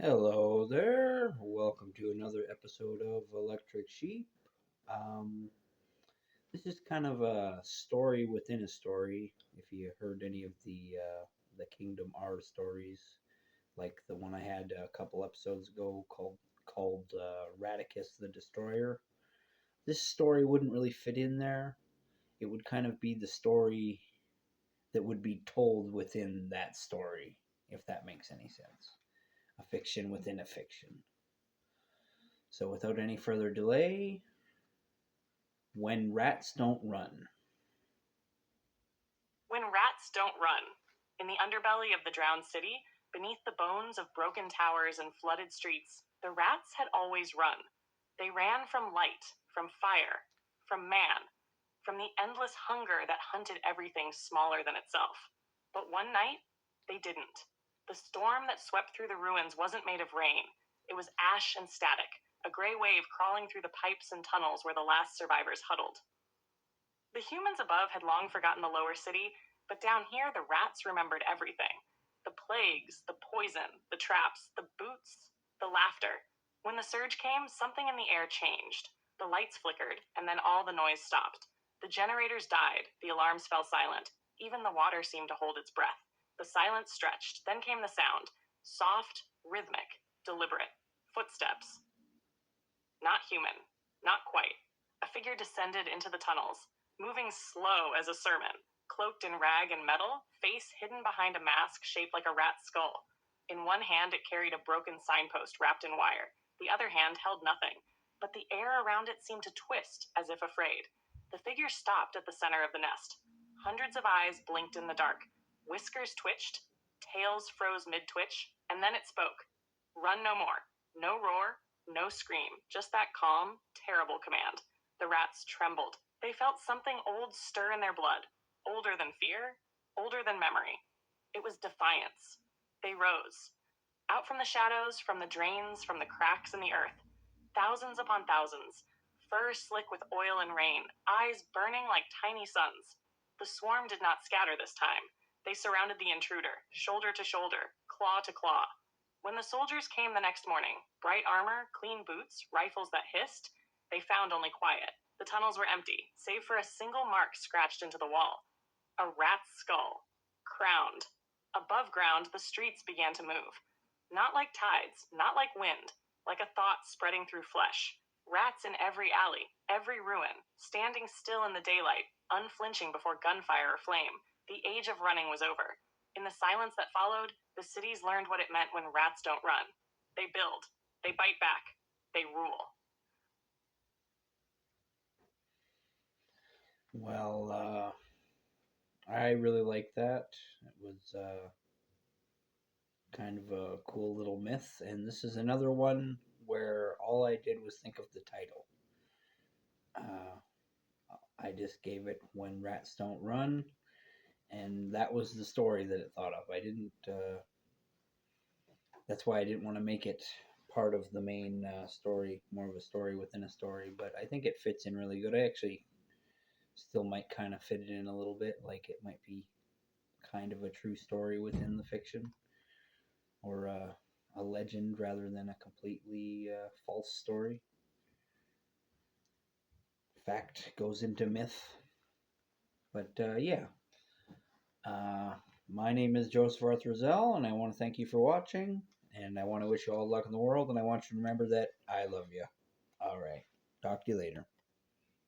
Hello there. Welcome to another episode of Electric Sheep. Um, this is kind of a story within a story. If you heard any of the Kingdom R stories, like the one I had a couple episodes ago called Radicus the Destroyer, this story wouldn't really fit in there. It would kind of be the story that would be told within that story, if that makes any sense. A fiction within a fiction. So without any further delay, when rats don't run. When rats don't run. In the underbelly of the drowned city, beneath the bones of broken towers and flooded streets, the rats had always run. They ran from light, from fire, from man, from the endless hunger that hunted everything smaller than itself. But one night, they didn't. The storm that swept through the ruins wasn't made of rain. It was ash and static, a gray wave crawling through the pipes and tunnels where the last survivors huddled. The humans above had long forgotten the lower city, but down here the rats remembered everything. The plagues, the poison, the traps, the boots, the laughter. When the surge came, something in the air changed. The lights flickered, and then all the noise stopped. The generators died, the alarms fell silent. Even the water seemed to hold its breath. The silence stretched, then came the sound. Soft, rhythmic, deliberate. Footsteps. Not human. Not quite. A figure descended into the tunnels, moving slow as a sermon, cloaked in rag and metal, face hidden behind a mask shaped like a rat's skull. In one hand it carried a broken signpost wrapped in wire. The other hand held nothing, but the air around it seemed to twist, as if afraid. The figure stopped at the center of the nest. Hundreds of eyes blinked in the dark. Whiskers twitched, tails froze mid-twitch, and then it spoke. Run no more. No roar, no scream, just that calm, terrible command. The rats trembled. They felt something old stir in their blood, older than fear, older than memory. It was defiance. They rose. Out from the shadows, from the drains, from the cracks in the earth. Thousands upon thousands, fur slick with oil and rain, eyes burning like tiny suns. The swarm did not scatter this time. They surrounded the intruder, shoulder to shoulder, claw to claw. When the soldiers came the next morning, bright armor, clean boots, rifles that hissed, they found only quiet. The tunnels were empty, save for a single mark scratched into the wall. A rat's skull. Crowned. Above ground, the streets began to move. Not like tides, not like wind, like a thought spreading through flesh. Rats in every alley, every ruin, standing still in the daylight, unflinching before gunfire or flame. The age of running was over. In the silence that followed, the cities learned what it meant when rats don't run. They build. They bite back. They rule. Well, I really like that. It was kind of a cool little myth, and this is another one where all I did was think of the title. I just gave it When Rats Don't Run, and that was the story that it thought of. I didn't. That's why I didn't want to make it part of the main story, more of a story within a story. But I think it fits in really good. I actually still might kind of fit it in a little bit, like it might be kind of a true story within the fiction, or a legend rather than a completely false story. Fact goes into myth. But yeah, uh, my name is Joseph Arthur Roszell, and I want to thank you for watching. And I want to wish you all luck in the world, and I want you to remember that I love you. All right. Talk to you later.